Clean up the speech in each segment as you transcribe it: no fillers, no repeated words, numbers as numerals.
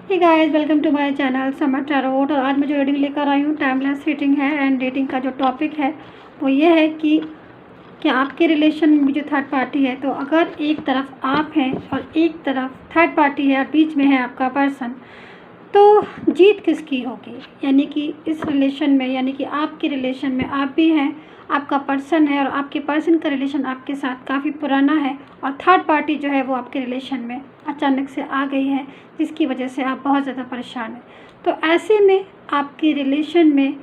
Hey guys, welcome to my channel summer tarot. और आज मैं जो रीडिंग लेकर आई हूँ टाइमलेस रीडिंग है। एंड रीडिंग का जो टॉपिक है वो ये है कि क्या आपके रिलेशन में जो थर्ड पार्टी है, तो अगर एक तरफ आप हैं और एक तरफ थर्ड पार्टी है और बीच में है आपका पर्सन, तो जीत किसकी होगी। यानी कि इस रिलेशन में, यानी कि आपके रिलेशन में आप भी हैं, आपका पर्सन है और आपके पर्सन का रिलेशन आपके साथ काफ़ी पुराना है और थर्ड पार्टी जो है वो आपके रिलेशन में अचानक से आ गई है, जिसकी वजह से आप बहुत ज़्यादा परेशान हैं। तो ऐसे में आपके रिलेशन में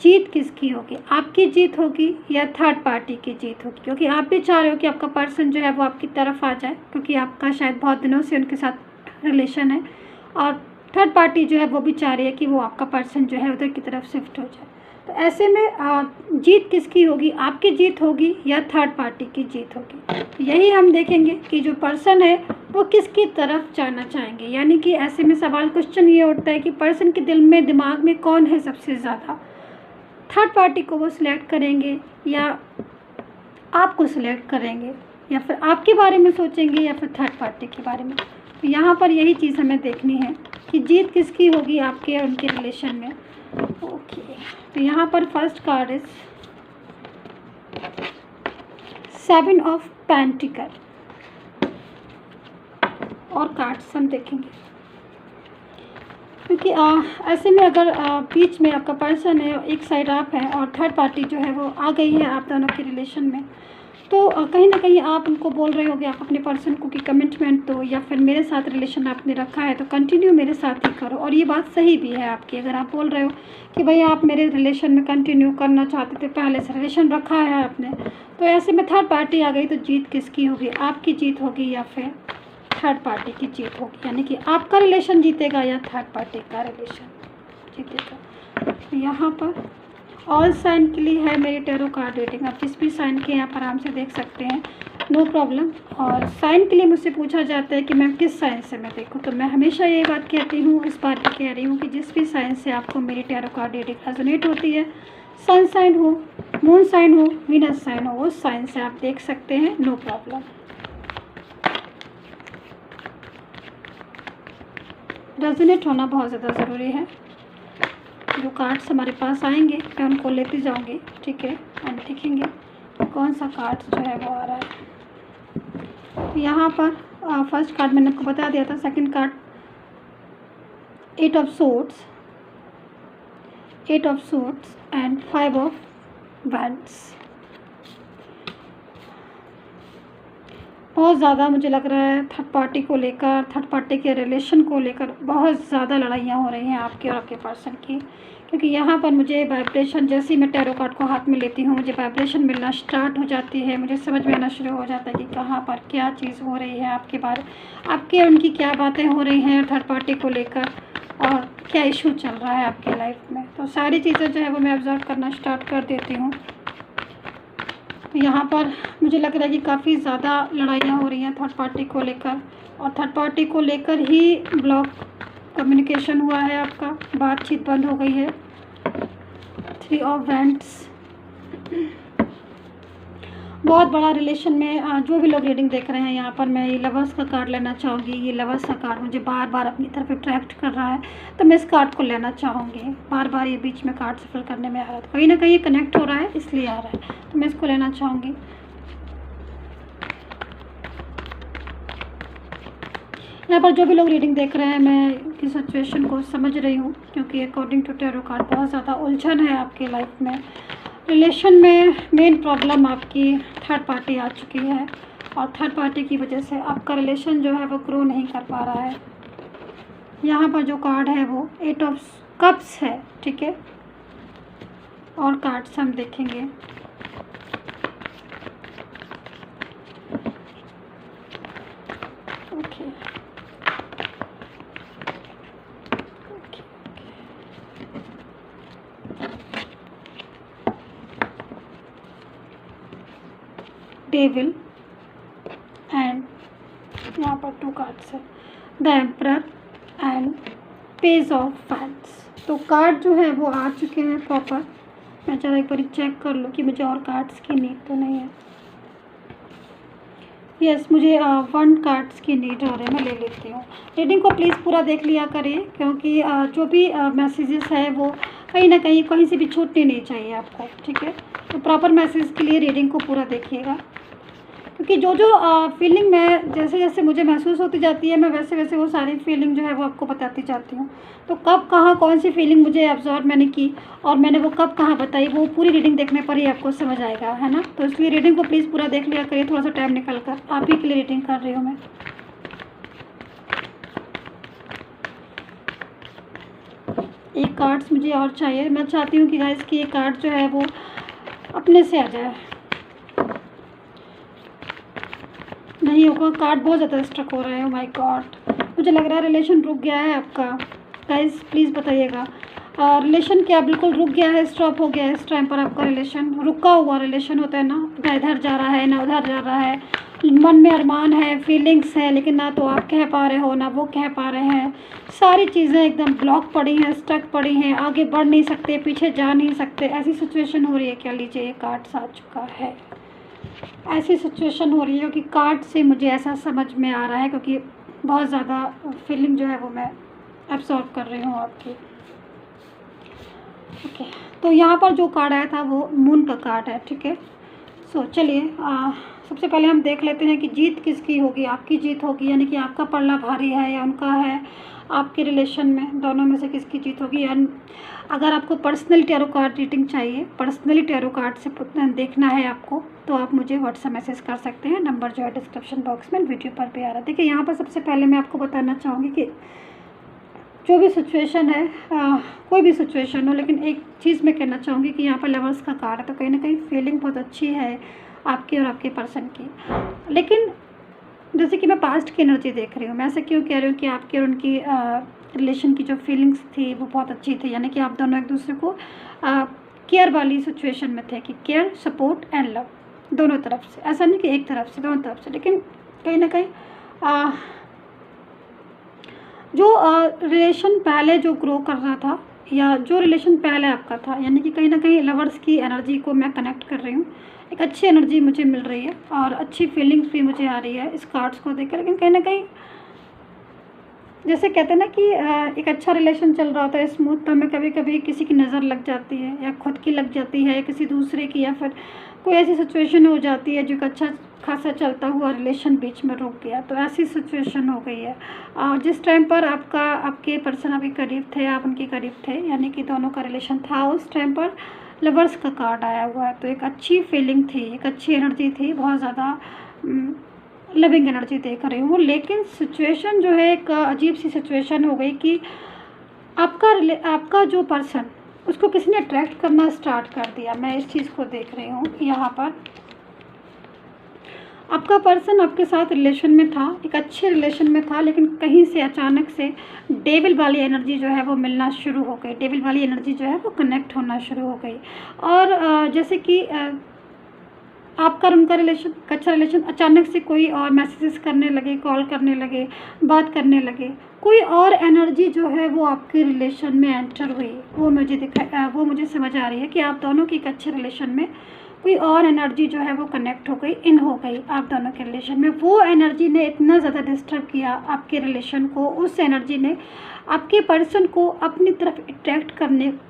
जीत किसकी होगी, आपकी जीत होगी या थर्ड पार्टी की जीत होगी। क्योंकि आप भी चाह रहे हो कि आपका पर्सन जो है वो आपकी तरफ आ जाए, क्योंकि आपका शायद बहुत दिनों से उनके साथ रिलेशन है और थर्ड पार्टी जो है वो भी चाह रही है कि वो आपका पर्सन जो है उधर की तरफ शिफ्ट हो जाए। तो ऐसे में जीत किसकी होगी, आपकी जीत होगी या थर्ड पार्टी की जीत होगी। तो यही हम देखेंगे कि जो पर्सन है वो किसकी तरफ जाना चाहेंगे। यानी कि ऐसे में सवाल क्वेश्चन ये उठता है कि पर्सन के दिल में, दिमाग में कौन है सबसे ज़्यादा, थर्ड पार्टी को वो सिलेक्ट करेंगे या आपको सिलेक्ट करेंगे, या फिर आपके बारे में सोचेंगे या फिर थर्ड पार्टी के बारे में। तो यहाँ पर यही चीज़ हमें देखनी है कि जीत किसकी होगी आपके और उनके रिलेशन में। ओके, तो यहाँ पर first card is 7 of pentacle और कार्ड्स हम देखेंगे। क्योंकि ऐसे में अगर बीच में आपका पर्सन है, एक साइड आप हैं और थर्ड पार्टी जो है वो आ गई है आप दोनों के रिलेशन में, तो कहीं ना कहीं आप उनको बोल रहे होगे, आप अपने पर्सन को कि कमिटमेंट दो, या फिर मेरे साथ रिलेशन आपने रखा है तो कंटिन्यू मेरे साथ ही करो। और ये बात सही भी है आपकी, अगर आप बोल रहे हो कि भाई आप मेरे रिलेशन में कंटिन्यू करना चाहते थे, पहले से रिलेशन रखा है आपने, तो ऐसे में थर्ड पार्टी आ गई तो जीत किसकी होगी, आपकी जीत होगी या फिर थर्ड पार्टी की जीत होगी। यानी कि आपका रिलेशन जीतेगा या थर्ड पार्टी का रिलेशन जीतेगा। तो यहाँ पर ऑल साइन के लिए है मेरी टैरो कार्ड रीडिंग। आप जिस भी साइन के यहाँ पर आराम से देख सकते हैं, नो प्रॉब्लम। और साइन के लिए मुझसे पूछा जाता है कि मैम किस साइन से मैं देखूँ, तो मैं हमेशा ये बात कहती हूँ, इस बात पर कह रही हूँ कि जिस भी साइन से आपको मेरी टैरो कार्ड रीडिंग रेजोनेट होती है, सन साइन हो, मून साइन हो, वीनस साइन हो, उस साइन से आप देख सकते हैं, नो प्रॉब्लम। रेजोनेट होना बहुत ज़्यादा ज़रूरी है। जो कार्ड्स हमारे पास आएंगे मैं उनको लेती जाऊंगी, ठीक है, एंड देखेंगे कौन सा कार्ड जो है वो आ रहा है। यहाँ पर फर्स्ट कार्ड मैंने आपको बता दिया था, second card 8 of swords, 8 of swords and 5 of wands. बहुत ज़्यादा मुझे लग रहा है थर्ड पार्टी को लेकर, थर्ड पार्टी के रिलेशन को लेकर बहुत ज़्यादा लड़ाइयाँ हो रही हैं आपके और आपके पर्सन की। क्योंकि यहाँ पर मुझे वाइब्रेशन, जैसे ही मैं टैरो कार्ड को हाथ में लेती हूँ मुझे वाइब्रेशन मिलना स्टार्ट हो जाती है, मुझे समझ में आना शुरू हो जाता है कि कहाँ पर क्या चीज़ हो रही है आपके बारे, आपके उनकी क्या बातें हो रही हैं थर्ड पार्टी को लेकर और क्या इशू चल रहा है आपकी लाइफ में। तो सारी चीज़ें जो है वो मैं ऑब्जर्व करना स्टार्ट कर देती हूँ। तो यहाँ पर मुझे लग रहा है कि काफ़ी ज़्यादा लड़ाइयाँ हो रही हैं थर्ड पार्टी को लेकर, और थर्ड पार्टी को लेकर ही ब्लॉक कम्युनिकेशन हुआ है आपका, बातचीत बंद हो गई है। 3 ऑफ वैंड्स, बहुत बड़ा रिलेशन में जो भी लोग रीडिंग देख रहे हैं, यहाँ पर मैं ये लवर्स का कार्ड लेना चाहूँगी। ये लवर्स का कार्ड मुझे बार बार अपनी तरफ अट्रैक्ट कर रहा है, तो मैं इस कार्ड को लेना चाहूँगी। बार बार ये बीच में कार्ड सफल करने में आ रहा है, तो कहीं ना कहीं ये कनेक्ट हो रहा है इसलिए आ रहा है, तो मैं इसको लेना चाहूँगी। यहाँ पर जो भी लोग रीडिंग देख रहे हैं, मैं इस सिचुएशन को समझ रही हूँ, क्योंकि अकॉर्डिंग टू टैरो कार्ड बहुत ज़्यादा उलझन है आपकी लाइफ में। रिलेशन में मेन प्रॉब्लम आपकी थर्ड पार्टी आ चुकी है और थर्ड पार्टी की वजह से आपका रिलेशन जो है वो ग्रो नहीं कर पा रहा है। यहाँ पर जो कार्ड है वो 8 ऑफ कप्स है, ठीक है, और कार्ड्स हम देखेंगे। ओके, डेविल एंड यहाँ पर 2 कार्ड्स है, the emperor and page of fans. तो कार्ड जो है वो आ चुके हैं प्रॉपर। मैं जरा एक बार चेक कर लूँ कि मुझे और कार्ड्स की नीड तो नहीं है। यस, मुझे 1 कार्ड्स की नीड हो रही है, मैं ले लेती हूँ। रीडिंग को प्लीज़ पूरा देख लिया करिए, क्योंकि जो भी मैसेजेस है वो कहीं ना कहीं से भी छूटनी नहीं चाहिए आपको, ठीक है। तो प्रॉपर मैसेज के लिए रीडिंग को पूरा देखिएगा, क्योंकि जो फीलिंग मैं जैसे जैसे मुझे महसूस होती जाती है, मैं वैसे वैसे वो सारी फीलिंग जो है वो आपको बताती जाती हूँ। तो कब कहाँ कौन सी फीलिंग मुझे एब्जॉर्ब मैंने की और मैंने वो कब कहाँ बताई, वो पूरी रीडिंग देखने पर ही आपको समझ आएगा, है ना। तो इसलिए रीडिंग को प्लीज़ पूरा देख लिया करिए, थोड़ा सा टाइम निकल कर। आप ही के लिए रीडिंग कर रही हूँ मैं। एक कार्ड्स मुझे और चाहिए। मैं चाहती हूँ कि गाइस कि ये कार्ड जो है वो अपने से आ जाए। नहीं होगा, कार्ड बहुत ज़्यादा स्ट्रक हो रहे हैं। माय गॉड, मुझे लग रहा है रिलेशन रुक गया है आपका। गाइस प्लीज़ बताइएगा, रिलेशन क्या बिल्कुल रुक गया है, स्टॉप हो गया है इस टाइम पर आपका रिलेशन? रुका हुआ रिलेशन होता है ना, ना इधर जा रहा है ना उधर जा रहा है, मन में अरमान है, फीलिंग्स है, लेकिन ना तो आप कह पा रहे हो ना वो कह पा रहे हैं। सारी चीज़ें एकदम ब्लॉक पड़ी हैं, स्टक पड़ी हैं, आगे बढ़ नहीं सकते, पीछे जा नहीं सकते, ऐसी सिचुएशन हो रही है। क्या लीजिए, ये कार्ड्स आ चुका है। ऐसी सिचुएशन हो रही है कि कार्ड से मुझे ऐसा समझ में आ रहा है, क्योंकि बहुत ज़्यादा फीलिंग जो है वो मैं एब्सॉर्ब कर रही हूँ आपकी। ओके, तो यहाँ पर जो कार्ड आया था वो मून का कार्ड है, ठीक है। सो चलिए सबसे पहले हम देख लेते हैं कि जीत किसकी होगी। आपकी जीत होगी, यानी कि आपका पल्ला भारी है या उनका है। आपके रिलेशन में दोनों में से किसकी जीत होगी। यानी अगर आपको पर्सनली टैरो कार्ड रीडिंग चाहिए, पर्सनली टैरो कार्ड से देखना है आपको, तो आप मुझे व्हाट्सएप मैसेज कर सकते हैं। नंबर जो है डिस्क्रिप्शन बॉक्स में वीडियो पर भी आ रहा है। देखिए यहाँ पर सबसे पहले मैं आपको बताना चाहूँगी कि जो भी सिचुएशन है, कोई भी सिचुएशन हो, लेकिन एक चीज़ मैं कहना चाहूँगी कि यहाँ पर लवर्स का कार्ड है, तो कहीं ना कहीं फीलिंग बहुत अच्छी है आपकी और आपके पर्सन की। लेकिन जैसे कि मैं पास्ट की एनर्जी देख रही हूँ, मैं ऐसे क्यों कह रही हूँ कि आपकी और उनकी रिलेशन की जो फीलिंग्स थी वो बहुत अच्छी थी, यानी कि आप दोनों एक दूसरे को केयर वाली सिचुएशन में थे, कि केयर, सपोर्ट एंड लव दोनों तरफ से। ऐसा नहीं कि एक तरफ से, दोनों तरफ से। लेकिन कहीं ना कहीं जो रिलेशन पहले जो ग्रो कर रहा था, या जो रिलेशन पहले आपका था, यानी कि कहीं ना कहीं लवर्स की एनर्जी को मैं कनेक्ट कर रही हूँ। एक अच्छी एनर्जी मुझे मिल रही है और अच्छी फीलिंग्स भी मुझे आ रही है इस कार्ड्स को देखकर। लेकिन कहीं ना कहीं जैसे कहते हैं ना कि एक अच्छा रिलेशन चल रहा होता है स्मूथ, तो हमें कभी कभी किसी की नज़र लग जाती है, या खुद की लग जाती है, या किसी दूसरे की, या फिर कोई ऐसी सिचुएशन हो जाती है जो एक अच्छा खासा चलता हुआ रिलेशन बीच में रुक गया। तो ऐसी सिचुएशन हो गई है। जिस टाइम पर आपके पर्सन अभी करीब थे, आप उनके करीब थे, यानी कि दोनों का रिलेशन था, उस टाइम पर लवर्स का कार्ड आया हुआ है। तो एक अच्छी फीलिंग थी, एक अच्छी एनर्जी थी, बहुत ज़्यादा लविंग एनर्जी देख रही हूँ। लेकिन सिचुएशन जो है, एक अजीब सी सिचुएशन हो गई कि आपका जो पर्सन, उसको किसी ने अट्रैक्ट करना स्टार्ट कर दिया। मैं इस चीज़ को देख रही हूँ। यहाँ पर आपका पर्सन आपके साथ रिलेशन में था, एक अच्छे रिलेशन में था, लेकिन कहीं से अचानक से डेविल वाली एनर्जी जो है वो मिलना शुरू हो गई। डेविल वाली एनर्जी जो है वो कनेक्ट होना शुरू हो गई। और जैसे कि आपका और उनका रिलेशन, अच्छा रिलेशन, अचानक से कोई और मैसेजेस करने लगे, कॉल करने लगे, बात करने लगे। कोई और एनर्जी जो है वो आपके रिलेशन में एंटर हुई। वो मुझे समझ आ रही है कि आप दोनों की एक अच्छे रिलेशन में कोई और एनर्जी जो है वो कनेक्ट हो गई, इन हो गई आप दोनों के रिलेशन में। वो एनर्जी ने इतना ज़्यादा डिस्टर्ब किया आपके रिलेशन को, उस एनर्जी ने आपके पर्सन को अपनी तरफ अट्रैक्ट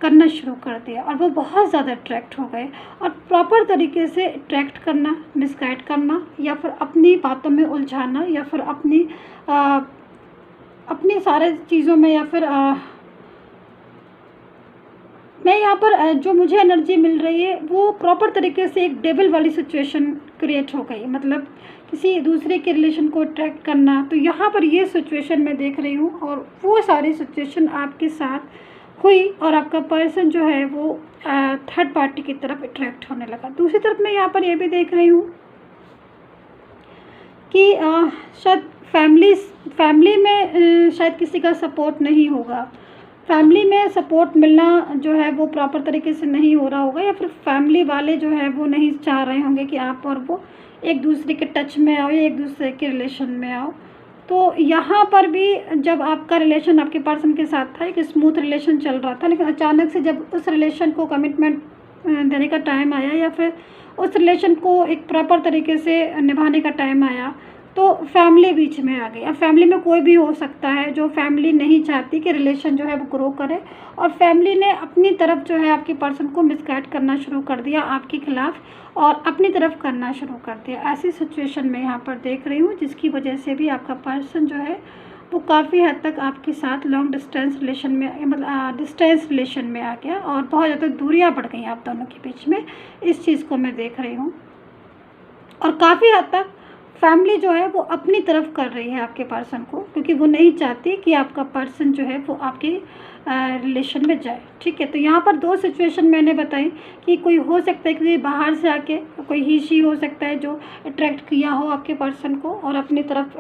करना शुरू कर दिया, और वो बहुत ज़्यादा अट्रैक्ट हो गए। और प्रॉपर तरीके से अट्रैक्ट करना, मिसगाइड करना, या फिर अपनी बातों में उलझाना, या फिर अपनी सारे चीज़ों में, या फिर मैं यहाँ पर जो मुझे एनर्जी मिल रही है वो प्रॉपर तरीके से एक डेविल वाली सिचुएशन क्रिएट हो गई, मतलब किसी दूसरे के रिलेशन को अट्रैक्ट करना। तो यहाँ पर ये सिचुएशन मैं देख रही हूँ, और वो सारी सिचुएशन आपके साथ हुई, और आपका पर्सन जो है वो थर्ड पार्टी की तरफ अट्रैक्ट होने लगा। दूसरी तरफ मैं यहाँ पर ये भी देख रही हूँ कि शायद फैमिली में शायद किसी का सपोर्ट नहीं होगा। फैमिली में सपोर्ट मिलना जो है वो प्रॉपर तरीके से नहीं हो रहा होगा, या फिर फैमिली वाले जो है वो नहीं चाह रहे होंगे कि आप और वो एक दूसरे के टच में आओ, या एक दूसरे के रिलेशन में आओ। तो यहाँ पर भी जब आपका रिलेशन आपके पर्सन के साथ था, एक स्मूथ रिलेशन चल रहा था, लेकिन अचानक से जब उस रिलेशन को कमिटमेंट देने का टाइम आया, या फिर उस रिलेशन को एक प्रॉपर तरीके से निभाने का टाइम आया, तो फैमिली बीच में आ गई। अब फैमिली में कोई भी हो सकता है, जो फैमिली नहीं चाहती कि रिलेशन जो है वो ग्रो करे, और फैमिली ने अपनी तरफ जो है आपके पर्सन को मिसगाइड करना शुरू कर दिया आपके खिलाफ, और अपनी तरफ करना शुरू कर दिया। ऐसी सिचुएशन में यहाँ पर देख रही हूँ, जिसकी वजह से भी आपका पर्सन जो है वो काफ़ी हद तक आपके साथ लॉन्ग डिस्टेंस रिलेशन में, मतलब डिस्टेंस रिलेशन में आ गया, और बहुत ज़्यादा दूरियां बढ़ गई आप दोनों के बीच में। इस चीज़ को मैं देख रही हूँ, और काफ़ी हद तक फैमिली जो है वो अपनी तरफ कर रही है आपके पर्सन को, क्योंकि वो नहीं चाहती कि आपका पर्सन जो है वो आपके रिलेशन में जाए। ठीक है, तो यहाँ पर दो सिचुएशन मैंने बताई कि कोई हो सकता है कि बाहर से आके कोई ही शी हो सकता है जो अट्रैक्ट किया हो आपके पर्सन को और अपनी तरफ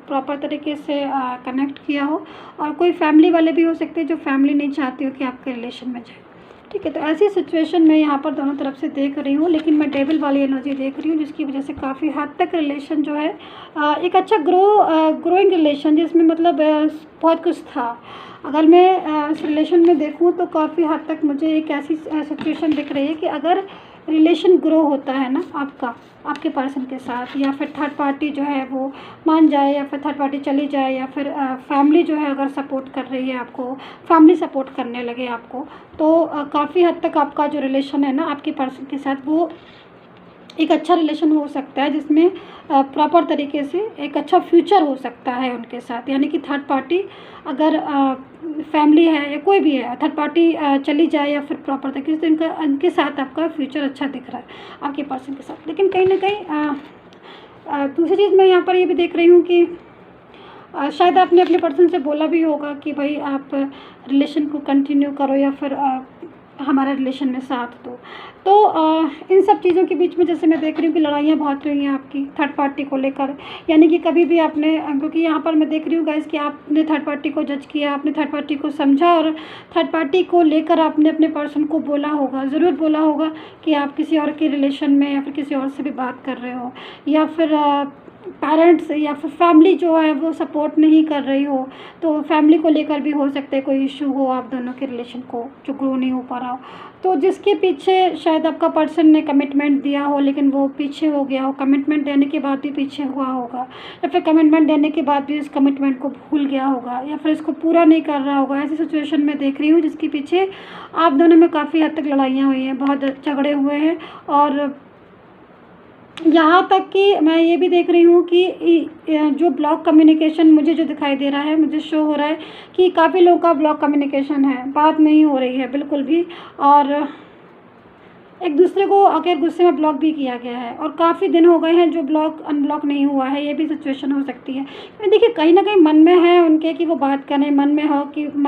प्रॉपर तरीके से कनेक्ट किया हो, और कोई फैमिली वाले भी हो सकते हैं जो फैमिली नहीं चाहती हो कि आपके रिलेशन में जाए। ठीक है, तो ऐसी सिचुएशन में यहाँ पर दोनों तरफ से देख रही हूँ, लेकिन मैं डेविल वाली एनर्जी देख रही हूँ, जिसकी वजह से काफ़ी हद तक रिलेशन जो है एक अच्छा ग्रोइंग रिलेशन, जिसमें मतलब बहुत कुछ था। अगर मैं इस रिलेशन में देखूँ तो काफ़ी हद तक मुझे एक ऐसी सिचुएशन दिख रही है कि अगर रिलेशन ग्रो होता है ना आपका आपके पर्सन के साथ, या फिर थर्ड पार्टी जो है वो मान जाए, या फिर थर्ड पार्टी चली जाए, या फिर फैमिली जो है अगर सपोर्ट कर रही है आपको, फैमिली सपोर्ट करने लगे आपको, तो काफ़ी हद तक आपका जो रिलेशन है ना आपके पर्सन के साथ वो एक अच्छा रिलेशन हो सकता है, जिसमें प्रॉपर तरीके से एक अच्छा फ्यूचर हो सकता है उनके साथ। यानी कि थर्ड पार्टी अगर फैमिली है या कोई भी है, थर्ड पार्टी चली जाए या फिर प्रॉपर तरीके से उनके साथ आपका फ्यूचर अच्छा दिख रहा है आपके पर्सन के साथ। लेकिन कहीं ना कहीं दूसरी चीज़ मैं यहाँ पर ये भी देख रही हूँ कि शायद आपने अपने पर्सन से बोला भी होगा कि भाई आप रिलेशन को कंटिन्यू करो, या फिर हमारा रिलेशन में साथ दो। तो इन सब चीज़ों के बीच में जैसे मैं देख रही हूँ कि लड़ाइयाँ बहुत रही हैं आपकी थर्ड पार्टी को लेकर। यानी कि कभी भी आपने, क्योंकि यहाँ पर मैं देख रही हूँ गाइस कि आपने थर्ड पार्टी को जज किया, आपने थर्ड पार्टी को समझा, और थर्ड पार्टी को लेकर आपने अपने पर्सन को बोला होगा, ज़रूर बोला होगा कि आप किसी और के रिलेशन में या फिर किसी और से भी बात कर रहे हो, या फिर पेरेंट्स या फिर फैमिली जो है वो सपोर्ट नहीं कर रही हो, तो फैमिली को लेकर भी हो सकता है कोई इशू हो आप दोनों के रिलेशन को जो ग्रो नहीं हो पा रहा हो, तो जिसके पीछे शायद आपका पर्सन ने कमिटमेंट दिया हो लेकिन वो पीछे हो गया हो, कमिटमेंट देने के बाद भी पीछे हुआ होगा, या फिर कमिटमेंट देने के बाद भी उस कमिटमेंट को भूल गया होगा, या फिर इसको पूरा नहीं कर रहा होगा। ऐसी सिचुएशन में देख रही हूँ जिसके पीछे आप दोनों में काफ़ी हद तक लड़ाइयाँ हुई हैं, बहुत झगड़े हुए हैं, और यहाँ तक कि मैं ये भी देख रही हूँ कि जो ब्लॉक कम्युनिकेशन मुझे जो दिखाई दे रहा है, मुझे शो हो रहा है कि काफ़ी लोगों का ब्लॉक कम्युनिकेशन है, बात नहीं हो रही है बिल्कुल भी, और एक दूसरे को आखिर गुस्से में ब्लॉक भी किया गया है, और काफ़ी दिन हो गए हैं जो ब्लॉक अनब्लॉक नहीं हुआ है। ये भी सिचुएशन हो सकती है। देखिए कहीं ना कहीं मन में है उनके कि वो बात करें, मन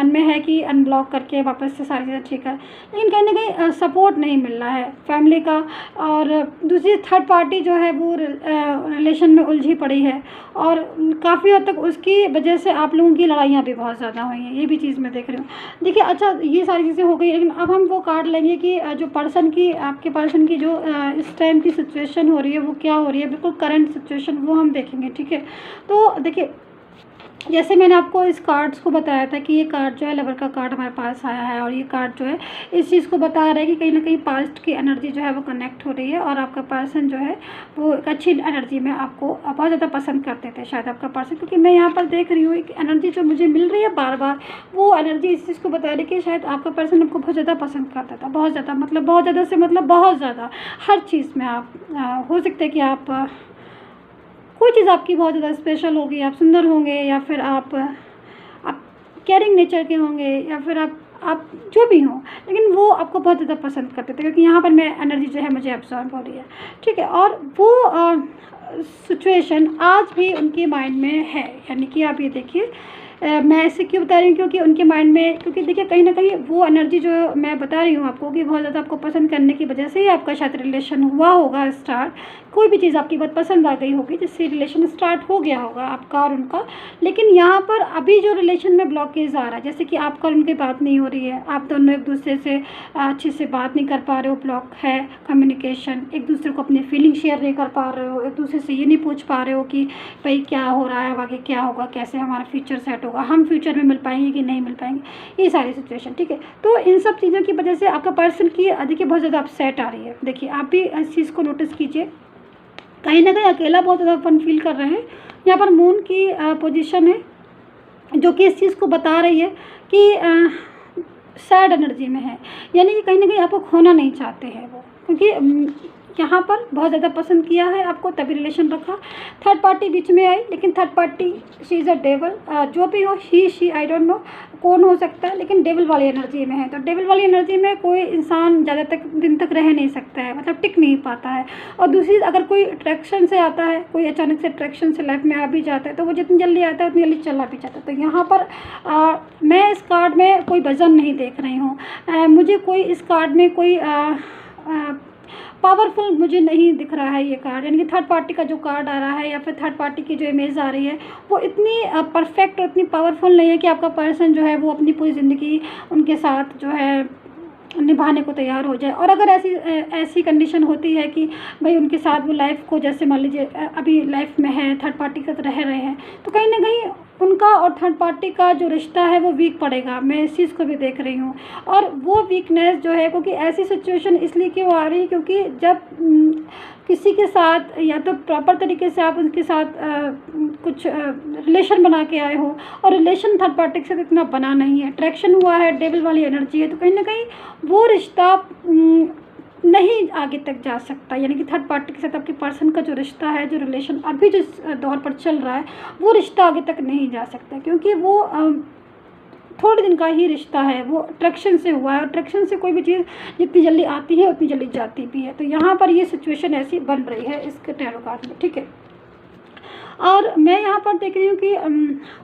में है कि अनब्लॉक करके वापस से सारी चीज़ें ठीक करें, लेकिन कहीं ना कहीं सपोर्ट नहीं मिल रहा है फैमिली का, और दूसरी थर्ड पार्टी जो है वो रिलेशन में उलझी पड़ी है, और काफ़ी हद तक उसकी वजह से आप लोगों की लड़ाइयाँ भी बहुत ज़्यादा हुई हैं। ये भी चीज़ मैं देख रही हूँ। देखिए अच्छा, ये सारी चीज़ें हो गई, लेकिन अब हम वो कार्ड लेंगे कि जो पर्सन की, आपके पर्सन की जो इस टाइम की सिचुएशन हो रही है वो क्या हो रही है, बिल्कुल करंट सिचुएशन वो हम देखेंगे। ठीक है, तो देखिए जैसे मैंने आपको इस कार्ड्स को बताया था कि ये कार्ड जो है लवर का कार्ड हमारे पास आया है, और ये कार्ड जो है इस चीज़ को बता रहा है कि कहीं ना कहीं पास्ट की एनर्जी जो है वो कनेक्ट हो रही है, और आपका पर्सन जो है वो एक अच्छी एनर्जी में आपको बहुत ज़्यादा पसंद करते थे शायद आपका पर्सन, क्योंकि मैं यहाँ पर देख रही हूँ एक एनर्जी जो मुझे मिल रही है बार बार, वो एनर्जी इस चीज़ को बता रही है कि शायद आपका पर्सन आपको बहुत ज़्यादा पसंद करता था, बहुत ज़्यादा, मतलब बहुत ज़्यादा से मतलब बहुत ज़्यादा, हर चीज़ में आप हो सकता है कि आप कोई चीज़ आपकी बहुत ज़्यादा स्पेशल होगी, आप सुंदर होंगे, या फिर आप केयरिंग नेचर के होंगे, या फिर आप जो भी हों, लेकिन वो आपको बहुत ज़्यादा पसंद करते थे, क्योंकि यहाँ पर मैं एनर्जी जो है मुझे एब्जॉर्ब हो रही है। ठीक है, और वो सिचुएशन आज भी उनके माइंड में है। यानी कि आप ये देखिए, मैं ऐसे क्यों बता रही हूँ, क्योंकि उनके माइंड में, क्योंकि देखिए कहीं ना कहीं वो एनर्जी जो मैं बता रही हूँ आपको कि बहुत ज़्यादा आपको पसंद करने की वजह से ही आपका शायद रिलेशन हुआ होगा स्टार्ट, कोई भी चीज़ आपकी बहुत पसंद आ गई होगी जिससे रिलेशन स्टार्ट हो गया होगा आपका और उनका। लेकिन यहाँ पर अभी जो रिलेशन में ब्लॉकेज आ रहा है, जैसे कि आपका और उनकी बात नहीं हो रही है, आप दोनों एक दूसरे से अच्छे से बात नहीं कर पा रहे हो, ब्लॉक है कम्युनिकेशन, एक दूसरे को अपनी फीलिंग शेयर नहीं कर पा रहे हो, एक दूसरे से ये नहीं पूछ पा रहे हो कि भाई क्या हो रहा है, आगे क्या होगा, कैसे हमारा फ्यूचर सेट होगा, हम फ्यूचर में मिल पाएंगे कि नहीं मिल पाएंगे, ये सारी सिचुएशन, ठीक है। तो इन सब चीज़ों की वजह से आपका पर्सन की देखिए बहुत ज़्यादा अपसेट आ रही है। देखिए आप भी इस चीज़ को नोटिस कीजिए, कहीं ना कहीं अकेला बहुत ज़्यादा फन फील कर रहे हैं। यहाँ पर मून की पोजीशन है जो कि इस चीज़ को बता रही है कि सैड एनर्जी में है, यानी कि कहीं ना कहीं आपको खोना नहीं चाहते हैं वो, क्योंकि यहाँ पर बहुत ज़्यादा पसंद किया है आपको, तभी रिलेशन रखा। थर्ड पार्टी बीच में आई, लेकिन third party she is a devil, जो भी हो, ही शी आई डोंट नो कौन हो सकता है, लेकिन डेवल वाली एनर्जी में है। तो डेवल वाली एनर्जी में कोई इंसान ज़्यादा तक दिन तक रह नहीं सकता है, मतलब टिक नहीं पाता है। और दूसरी, अगर कोई अट्रैक्शन से आता है, कोई अचानक से अट्रैक्शन से लाइफ में आ भी जाता है, तो वो जितनी जल्दी आता है उतनी जल्दी चला भी जाता है। तो यहाँ पर मैं इस कार्ड में कोई वजन नहीं देख रही हूँ, मुझे कोई इस कार्ड में कोई पावरफुल मुझे नहीं दिख रहा है ये कार्ड, यानी कि थर्ड पार्टी का जो कार्ड आ रहा है या फिर थर्ड पार्टी की जो इमेज आ रही है वो इतनी परफेक्ट और इतनी पावरफुल नहीं है कि आपका पर्सन जो है वो अपनी पूरी ज़िंदगी उनके साथ जो है निभाने को तैयार हो जाए। और अगर ऐसी कंडीशन होती है कि भाई उनके साथ वो लाइफ को, जैसे मान लीजिए अभी लाइफ में है, थर्ड पार्टी के साथ रह रहे हैं, तो कहीं ना कहीं उनका और थर्ड पार्टी का जो रिश्ता है वो वीक पड़ेगा। मैं इस चीज़ को भी देख रही हूँ। और वो वीकनेस जो है, क्योंकि ऐसी सिचुएशन इसलिए क्यों आ रही है, क्योंकि जब किसी के साथ या तो प्रॉपर तरीके से आप उनके साथ कुछ रिलेशन बना के आए हो, और रिलेशन थर्ड पार्टी के साथ इतना बना नहीं है, अट्रैक्शन हुआ है, डेविल वाली एनर्जी है, तो कहीं ना कहीं वो रिश्ता नहीं आगे तक जा सकता। यानी कि थर्ड पार्टी के साथ आपके पर्सन का जो रिश्ता है, जो रिलेशन अभी जिस दौर पर चल रहा है, वो रिश्ता आगे तक नहीं जा सकता, क्योंकि वो थोड़े दिन का ही रिश्ता है, वो अट्रैक्शन से हुआ है। अट्रैक्शन से कोई भी चीज़ जितनी जल्दी आती है उतनी जल्दी जाती भी है। तो यहाँ पर ये सिचुएशन ऐसी बन रही है इसके टैरो कार्ड में, ठीक है। और मैं यहाँ पर देख रही हूँ कि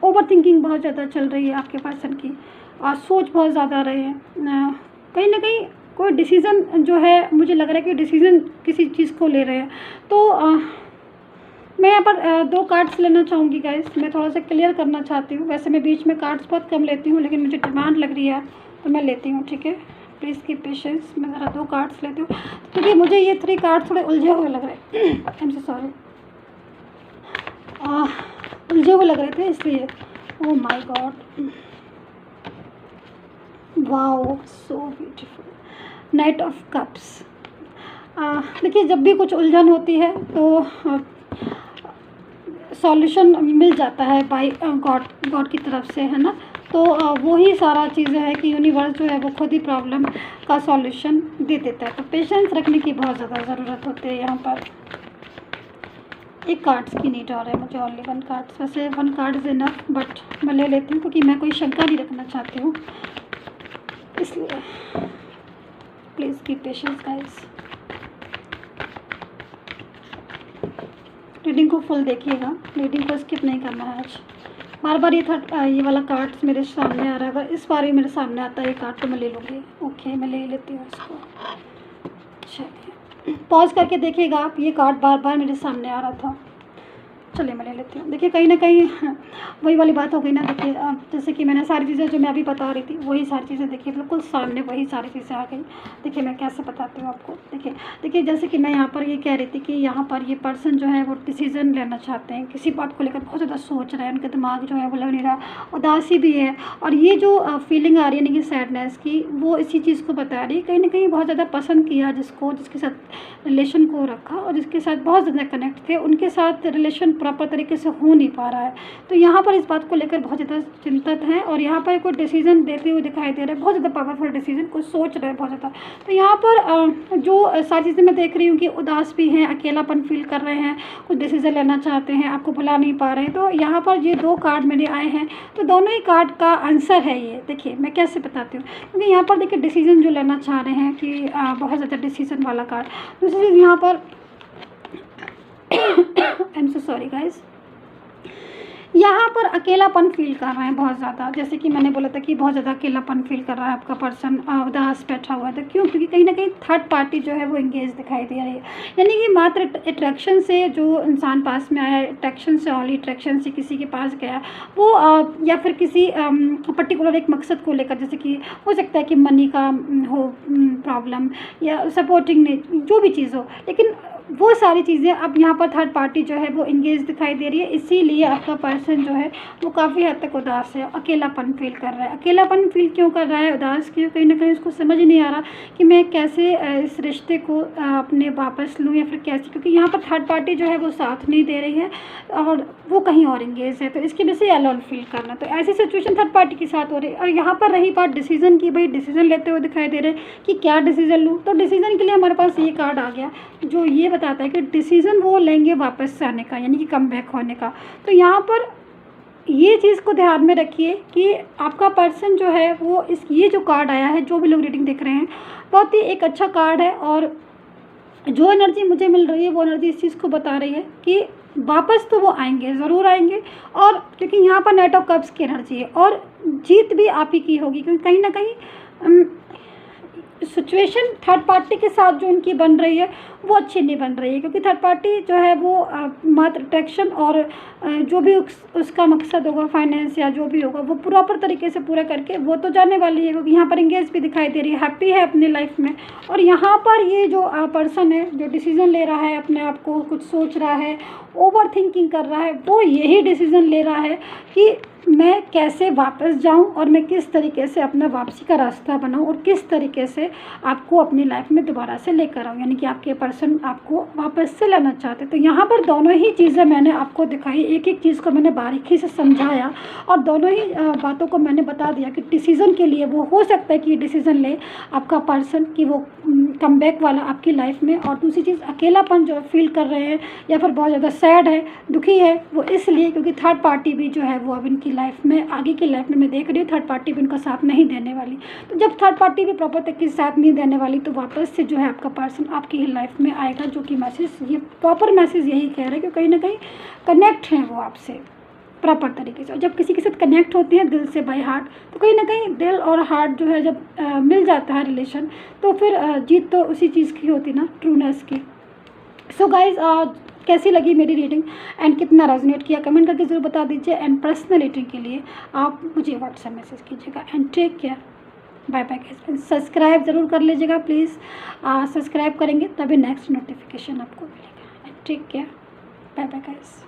ओवर थिंकिंग बहुत ज़्यादा चल रही है आपके पर्सन की, और सोच बहुत ज़्यादा रहे हैं। कहीं ना कहीं कोई डिसीज़न जो है, मुझे लग रहा है कि डिसीज़न किसी चीज़ को ले रहे हैं। तो मैं यहाँ पर 2 कार्ड्स लेना चाहूँगी गाइस, मैं थोड़ा सा क्लियर करना चाहती हूँ। वैसे मैं बीच में कार्ड्स बहुत कम लेती हूँ, लेकिन मुझे डिमांड लग रही है तो मैं लेती हूँ, ठीक है। प्लीज़ कीप पेशेंस, मैं ज़रा 2 कार्ड्स लेती हूँ, क्योंकि मुझे ये 3 कार्ड थोड़े उलझे हुए लग रहे हैं। आई एम सो सॉरी, उलझे हुए लग रहे थे इसलिए। Oh my God, wow so beautiful, night of cups. देखिए जब भी कुछ उलझन होती है तो सॉल्यूशन मिल जाता है बाय गॉड की तरफ से, है ना। तो वही सारा चीज़ें है कि यूनिवर्स जो है वो खुद ही प्रॉब्लम का सॉल्यूशन दे देता है। तो पेशेंस रखने की बहुत ज़्यादा ज़रूरत होती है यहाँ पर। एक कार्ड्स की नीड आ रहा है मुझे, ओनली 1 कार्ड्स। वैसे 1 कार्ड इज़ इनफ, बट मैं ले लेती हूँ क्योंकि मैं कोई शंका नहीं रखना चाहती हूँ, इसलिए please keep patience guys. Reading को फुल देखिएगा, रीडिंग को स्किप नहीं करना है आज। बार बार ये वाला कार्ड्स मेरे सामने आ रहा है, अगर इस बार ही मेरे सामने आता है ये कार्ड तो मैं ले लूँगी। ओके, मैं ले लेती हूँ इसको। चलिए पॉज करके देखिएगा आप, ये कार्ड बार बार मेरे सामने आ रहा था। चलिए मैं ले लेती हूँ। देखिए कहीं ना कहीं वही वाली बात हो गई ना। देखिए जैसे कि मैंने सारी चीज़ें जो मैं अभी बता रही थी वही सारी चीज़ें देखिए बिल्कुल सामने वही सारी चीज़ें आ गई। देखिए मैं कैसे बताती हूँ आपको। देखिए जैसे कि मैं यहाँ पर ये कह रही थी कि यहाँ पर ये पर्सन जो है वो डिसीज़न लेना चाहते हैं, किसी बात को लेकर बहुत ज़्यादा सोच रहे हैं, उनका दिमाग जो है वो लग नहीं रहा, उदासी भी है। और ये जो फीलिंग आ रही है ना सैडनेस की, वो इसी चीज़ को बता रही है। कहीं ना कहीं बहुत ज़्यादा पसंद किया जिसके साथ रिलेशन को रखा और जिसके साथ बहुत ज़्यादा कनेक्ट थे, उनके साथ रिलेशन प्रॉपर तरीके से हो नहीं पा रहा है। तो यहाँ पर इस बात को लेकर बहुत ज़्यादा चिंतित हैं और यहाँ पर कोई डिसीजन देते हुए दिखाई दे रहे हैं, बहुत ज़्यादा पावरफुल डिसीजन को सोच रहे हैं बहुत ज़्यादा। तो यहाँ पर जो सारी चीज़ें मैं देख रही हूँ कि उदास भी हैं, अकेलापन फील कर रहे हैं, कुछ डिसीजन लेना चाहते हैं, आपको भुला नहीं पा रहे हैं। तो यहाँ पर ये 2 कार्ड मेरे आए हैं, तो दोनों ही कार्ड का आंसर है ये। देखिए मैं कैसे बताती हूँ, क्योंकि यहाँ पर देखिए डिसीजन जो लेना चाह रहे हैं कि बहुत ज़्यादा डिसीजन वाला कार्ड। दूसरी चीज़ यहाँ पर I am so sorry guys, यहाँ पर अकेलापन फील कर रहे हैं बहुत ज़्यादा। जैसे कि मैंने बोला था कि बहुत ज़्यादा अकेलापन फील कर रहा है आपका पर्सन, उदास बैठा हुआ है। तो क्यों? क्योंकि कहीं ना कहीं थर्ड पार्टी जो है वो एंगेज दिखाई दे रही है। यानी कि मात्र अट्रैक्शन से जो इंसान पास में आया, अट्रैक्शन से ऑनली अट्रैक्शन से किसी के पास गया वो या फिर किसी पर्टिकुलर एक मकसद को लेकर, जैसे कि हो सकता है कि मनी का हो प्रॉब्लम या सपोर्टिंग जो भी चीज़ हो, लेकिन वो सारी चीज़ें अब यहाँ पर थर्ड पार्टी जो है वो इंगेज दिखाई दे रही है, इसीलिए आपका पर्सन जो है वो काफ़ी हद तक उदास है, अकेलापन फील कर रहा है। अकेलापन फील क्यों कर रहा है, उदास क्यों, कहीं ना कहीं उसको समझ नहीं आ रहा कि मैं कैसे इस रिश्ते को अपने वापस लूँ या फिर कैसे, क्योंकि यहाँ पर थर्ड पार्टी जो है वो साथ नहीं दे रही है और वो कहीं और इंगेज है, तो इसकी वजह से अलोन फील करना। तो ऐसी सिचुएशन थर्ड पार्टी के साथ हो रही है। और यहाँ पर रही बात डिसीजन की, भाई डिसीजन लेते हुए दिखाई दे रहे हैं कि क्या डिसीजन लूँ। तो डिसीजन के लिए हमारे पास ये कार्ड आ गया जो ये बताता है कि डिसीजन वो लेंगे वापस से आने का, यानी कि कम बैक होने का। तो यहाँ पर ये चीज़ को ध्यान में रखिए कि आपका पर्सन जो है वो ये जो कार्ड आया है, जो भी लोग रीडिंग देख रहे हैं, बहुत ही एक अच्छा कार्ड है। और जो एनर्जी मुझे मिल रही है वो एनर्जी इस चीज़ को बता रही है कि वापस तो वो आएंगे, ज़रूर आएंगे। और क्योंकि यहाँ पर नाइट ऑफ कप्स की एनर्जी है और जीत भी आप ही की होगी, क्योंकि कहीं ना कहीं सिचुएशन थर्ड पार्टी के साथ जो इनकी बन रही है वो अच्छी नहीं बन रही है, क्योंकि थर्ड पार्टी जो है वो मात्र अट्रैक्शन और जो भी उसका मकसद होगा, फाइनेंस या जो भी होगा, वो प्रॉपर तरीके से पूरा करके वो तो जाने वाली है, क्योंकि यहाँ पर इंगेज भी दिखाई दे रही है, हैप्पी है अपनी लाइफ में। और यहाँ पर ये जो पर्सन है जो डिसीज़न ले रहा है, अपने आप को कुछ सोच रहा है, ओवर थिंकिंग कर रहा है, वो यही डिसीज़न ले रहा है कि मैं कैसे वापस जाऊं और मैं किस तरीके से अपना वापसी का रास्ता बनाऊं और किस तरीके से आपको अपनी लाइफ में दोबारा से लेकर आऊं, यानी कि आपके पर्सन आपको वापस से लाना चाहते। तो यहाँ पर दोनों ही चीज़ें मैंने आपको दिखाई, एक एक चीज़ को मैंने बारीकी से समझाया और दोनों ही बातों को मैंने बता दिया कि डिसीज़न के लिए वो हो सकता है कि डिसीज़न ले आपका पर्सन कि वो कम बैक वाला आपकी लाइफ में। और दूसरी चीज़, अकेलापन जो फील कर रहे हैं या फिर बहुत ज़्यादा सैड है, दुखी है, वो इसलिए क्योंकि थर्ड पार्टी भी जो है वो अब इनकी लाइफ में, आगे की लाइफ में मैं देख रही हूँ थर्ड पार्टी भी उनका साथ नहीं देने वाली। तो जब थर्ड पार्टी भी प्रॉपर तक के साथ नहीं देने वाली तो वापस से जो है आपका पर्सन आपकी ही लाइफ में आएगा, जो कि मैसेज, ये प्रॉपर मैसेज यही कह रहा है कि कहीं ना कहीं कनेक्ट हैं वो आपसे प्रॉपर तरीके से। और जब किसी के साथ कनेक्ट होते हैं दिल से, बाय हार्ट, तो कहीं ना कहीं दिल और हार्ट जो है जब मिल जाता है रिलेशन, तो फिर जीत तो उसी चीज़ की होती ना, ट्रूनेस की। सो गाइज, कैसी लगी मेरी रीडिंग एंड कितना रेजोनेट किया कमेंट करके ज़रूर बता दीजिए। एंड पर्सनल रीडिंग के लिए आप मुझे व्हाट्सएप मैसेज कीजिएगा। And take care, bye bye guys. Subscribe ज़रूर कर लीजिएगा प्लीज़, सब्सक्राइब करेंगे तभी नेक्स्ट नोटिफिकेशन आपको मिलेगा। And take care, bye bye guys.